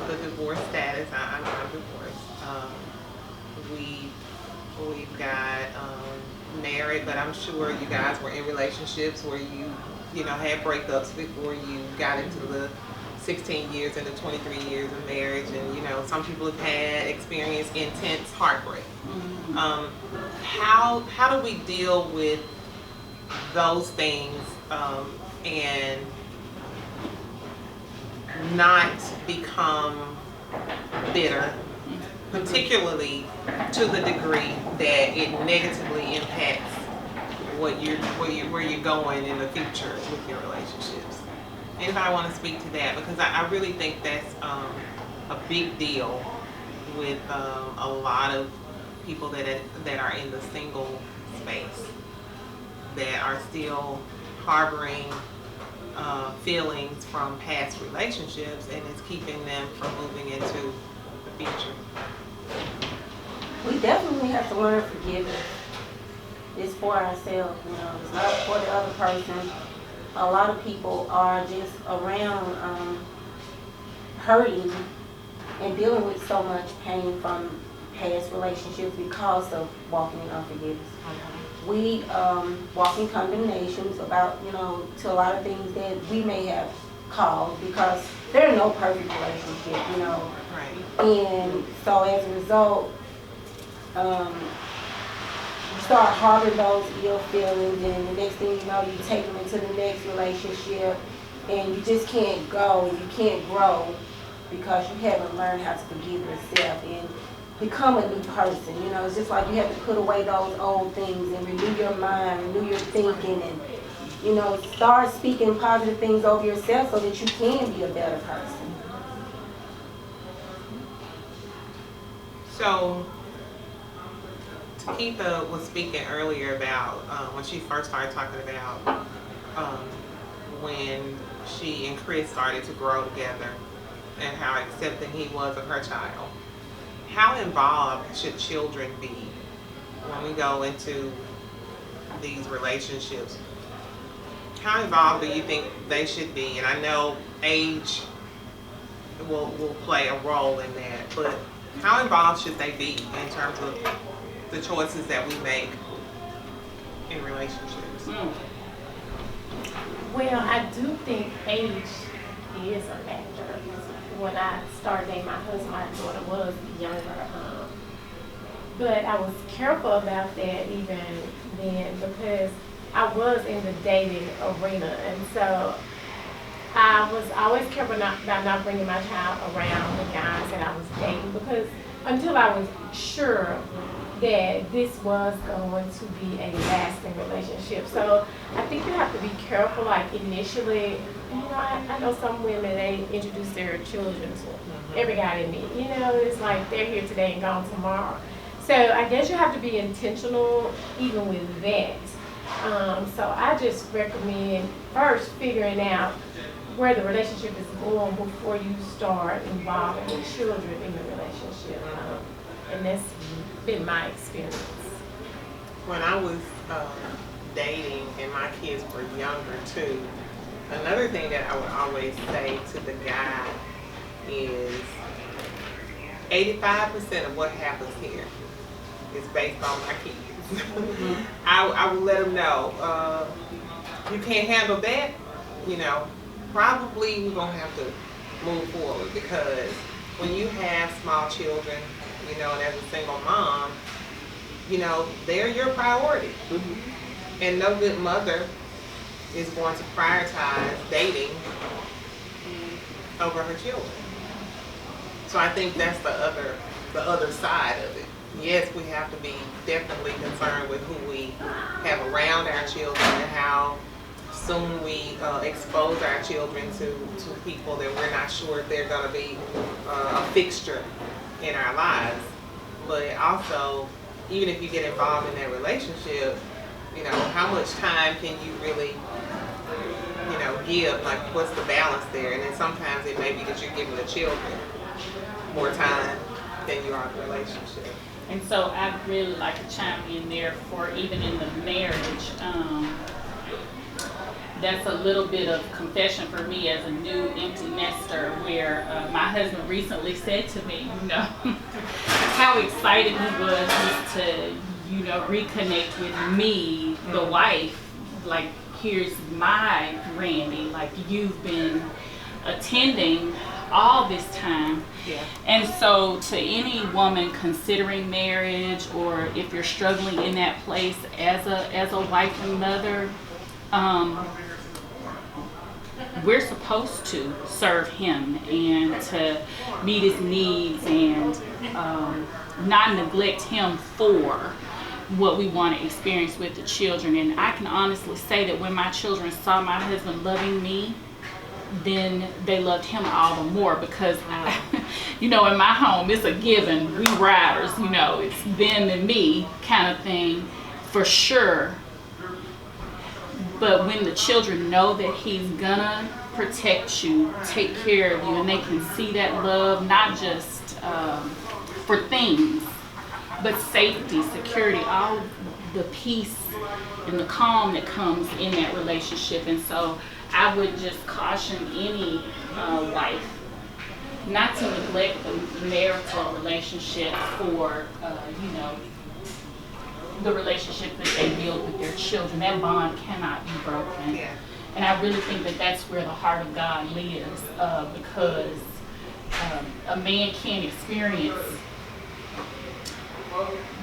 the divorce status. I'm divorced. We've got married, but I'm sure you guys were in relationships where you know had breakups before you got into the 16 years and the 23 years of marriage, and you know some people have had experienced intense heartbreak. Um, how do we deal with those things and not become bitter, particularly to the degree that it negatively impacts where you're going in the future with your relationships. Anybody want to speak to that? Because I really think that's a big deal with a lot of people that are in the single space that are still harboring feelings from past relationships, and it's keeping them from moving into the future. We definitely have to learn forgiveness. It's for ourselves, you know. It's not for the other person. A lot of people are just around hurting and dealing with so much pain from past relationships because of walking in unforgiveness. We walk in condemnations about, you know, to a lot of things that we may have caused because there are no perfect relationship, you know. Right. And so as a result, you start harboring those ill feelings, and the next thing you know, you take them into the next relationship, and you just can't go, and you can't grow because you haven't learned how to forgive yourself and become a new person. You know, it's just like you have to put away those old things and renew your mind, renew your thinking, and, you know, start speaking positive things over yourself so that you can be a better person. So, Keitha was speaking earlier about when she first started talking about when she and Chris started to grow together and how accepting he was of her child. How involved should children be when we go into these relationships? How involved do you think they should be? And I know age will play a role in that, but how involved should they be in terms of the choices that we make in relationships? Well, I do think age is a factor. When I started dating my husband, my daughter was younger. But I was careful about that even then because I was in the dating arena. And so I was always careful about not bringing my child around the guys that I was dating because until I was sure that this was going to be a lasting relationship. So I think you have to be careful, like initially, you know, I know some women, they introduce their children to every guy they meet. You know, it's like they're here today and gone tomorrow. So I guess you have to be intentional even with that. So I just recommend first figuring out where the relationship is going before you start involving the children in the relationship. And that's been my experience. When I was dating and my kids were younger too, another thing that I would always say to the guy is 85% of what happens here is based on my kids. I would let them know, you can't handle that, you know, probably we're going to have to move forward because when you have small children, you know, and as a single mom, you know, they're your priority. And no good mother is going to prioritize dating over her children. So I think that's the other side of it. Yes, we have to be definitely concerned with who we have around our children and how soon we expose our children to people that we're not sure if they're going to be a fixture in our lives. But also, even if you get involved in that relationship, you know, how much time can you really, you know, give? Like, what's the balance there? And then sometimes it may be that you're giving the children more time than you are the relationship. And so I'd really like to chime in there for even in the marriage. that's a little bit of confession for me as a new empty nester, where my husband recently said to me, you know, how excited he was just to, you know, reconnect with me, the wife. Like, here's my Randy, like you've been attending all this time. Yeah. And so to any woman considering marriage, or if you're struggling in that place as a wife and mother, we're supposed to serve him and to meet his needs, and not neglect him for what we want to experience with the children. And I can honestly say that when my children saw my husband loving me, then they loved him all the more, because you know, in my home it's a given, we riders, you know, it's them and me kind of thing for sure. But when the children know that he's gonna protect you, take care of you, and they can see that love, not just for things, but safety, security, all the peace and the calm that comes in that relationship. And so I would just caution any wife not to neglect the marital relationship for, you know, the relationship that they build with their children. That bond cannot be broken. Yeah. And I really think that that's where the heart of God lives, because a man can't experience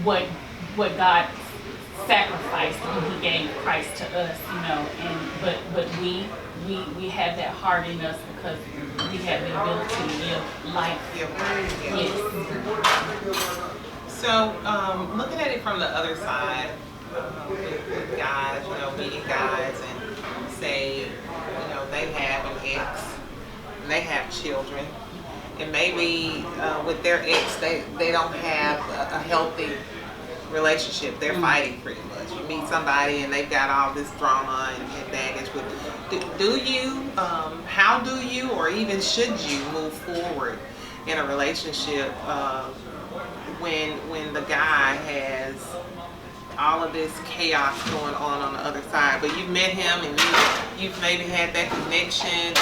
what God sacrificed when he gave Christ to us, you know. And but we have that heart in us because we have the ability to live life. Yeah. Yes. So, looking at it from the other side, with guys, you know, meeting guys, and say, you know, they have an ex, and they have children, and maybe with their ex, they don't have a healthy relationship. They're fighting pretty much. You meet somebody and they've got all this drama and baggage. Do you, how do you, or even should you move forward in a relationship when the guy has all of this chaos going on the other side, but you met him and you've maybe had that connection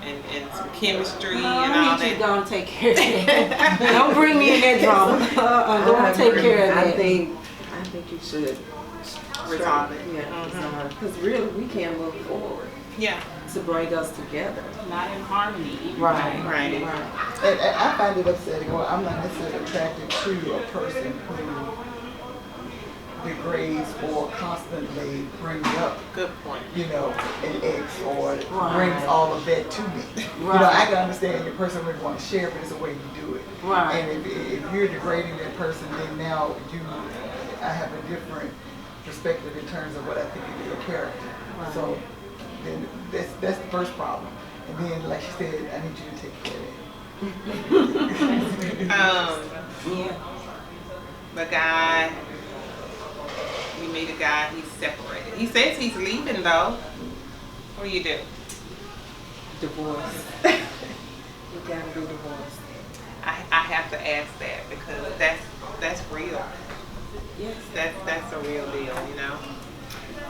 and some chemistry and all I need you to that? go and take care of that. Don't bring me in that drama. Go and take care of that. I think you should Resolve it. Yeah, because really we can't move forward Yeah. to bring us together. Not in harmony. Right. Right. And I find it upsetting. Well, I'm not necessarily attracted to a person who degrades or constantly brings up, Good point. you know, an ex, or Right. brings all of that to me. You know, I can understand your person would want to share, but it's the way you do it. Right. And if you're degrading that person, then now I have a different perspective in terms of what I think of your character. Right. So then that's the first problem. And then, like she said, I need you to take care of it. Yeah. The guy, we meet a guy, he's separated. He says he's leaving though. What do you do? Divorce. You gotta be divorced. I have to ask that because that's real. Yes. That's a real deal, you know.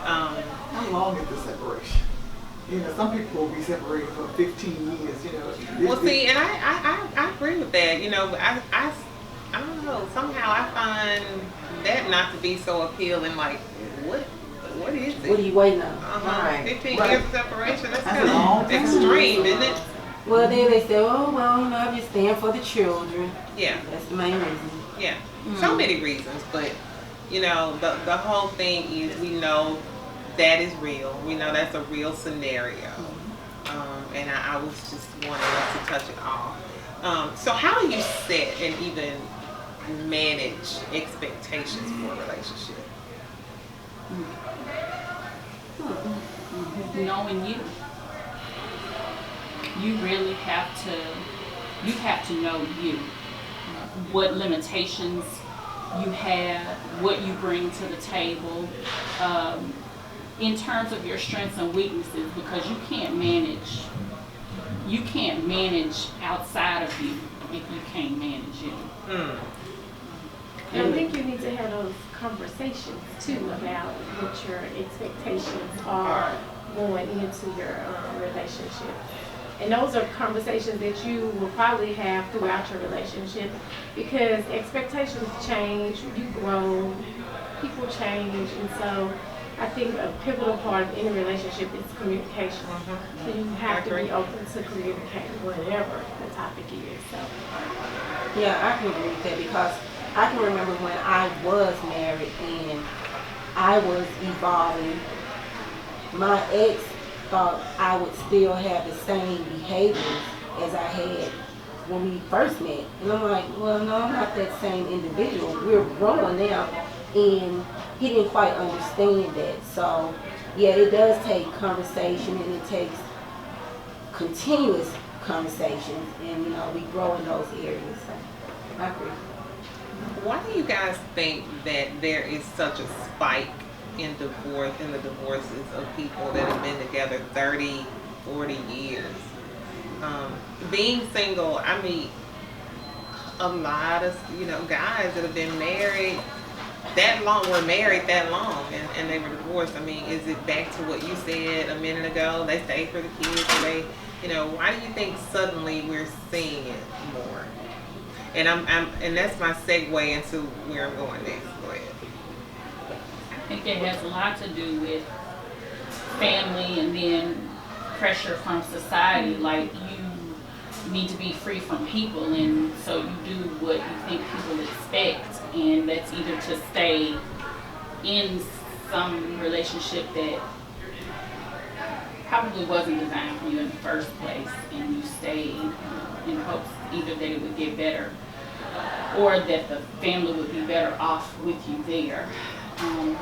How long is the separation? You know, some people will be separated for 15 years, you know. Well, see, and I agree with that. You know, I don't know. Somehow I find that not to be so appealing. Like, what is it? What are you waiting on? Right. 15 Right. years of separation. That's That's kind a long of time. extreme, isn't it? Well, then they say, oh, well, you know, I'm just staying for the children. Yeah. That's the main reason. Yeah. So many reasons, but you know, the whole thing is we know that is real. We know that's a real scenario. And I was just wanting us to touch it all. So how do you set and even manage expectations for a relationship? Knowing you really have to know you, what limitations you have, what you bring to the table, in terms of your strengths and weaknesses, because you can't manage outside of you if you can't manage you. And I think you need to have those conversations too about what your expectations are going into your relationship. And those are conversations that you will probably have throughout your relationship because expectations change, you grow, people change, and so I think a pivotal part of any relationship is communication. So you have to be open to communicate whatever the topic is. So Yeah, I can agree with that because I can remember when I was married and I was evolving. My ex thought I would still have the same behaviors as I had when we first met. And I'm like, well, no, I'm not that same individual. We're growing now. And he didn't quite understand that. So, yeah, it does take conversation and it takes continuous conversations. And, you know, we grow in those areas. So, I agree. Why do you guys think that there is such a spike in the divorces of people that have been together 30, 40 years? Being single, I meet a lot of, guys that have been married that long, were married that long, and they were divorced. I mean, is it back to what you said a minute ago? They stay for the kids, or they, why do you think suddenly we're seeing it more? And and that's my segue into where I'm going next. Go ahead. I think it has a lot to do with family and then pressure from society. Like, you need to be free from people, and so you do what you think people expect, and that's either to stay in some relationship that probably wasn't designed for you in the first place, and you stayed in hopes either that it would get better or that the family would be better off with you there. And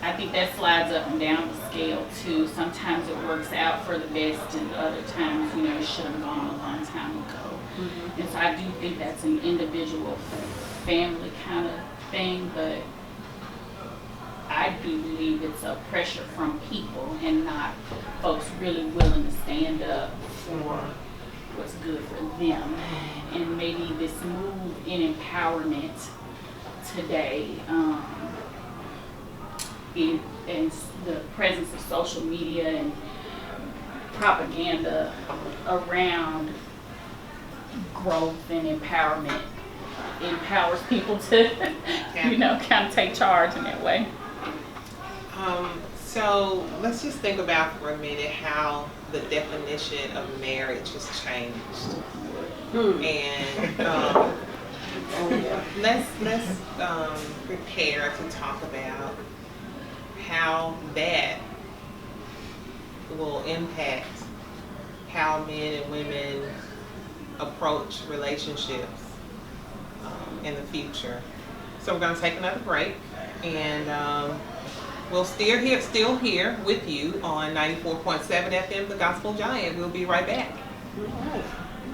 I think that slides up and down the scale too. Sometimes it works out for the best, and other times, it should have gone a long time ago. Mm-hmm. And so I do think that's an individual family kind of thing, but I do believe it's a pressure from people and not folks really willing to stand up for what's good for them. And maybe this move in empowerment today, and the presence of social media and propaganda around growth and empowerment empowers people to, kind of take charge in that way. So let's just think about for a minute how the definition of marriage has changed. And let's prepare to talk about how that will impact how men and women approach relationships in the future. So we're going to take another break, and we'll still here with you on 94.7 FM, The Gospel Giant. We'll be right back. All right.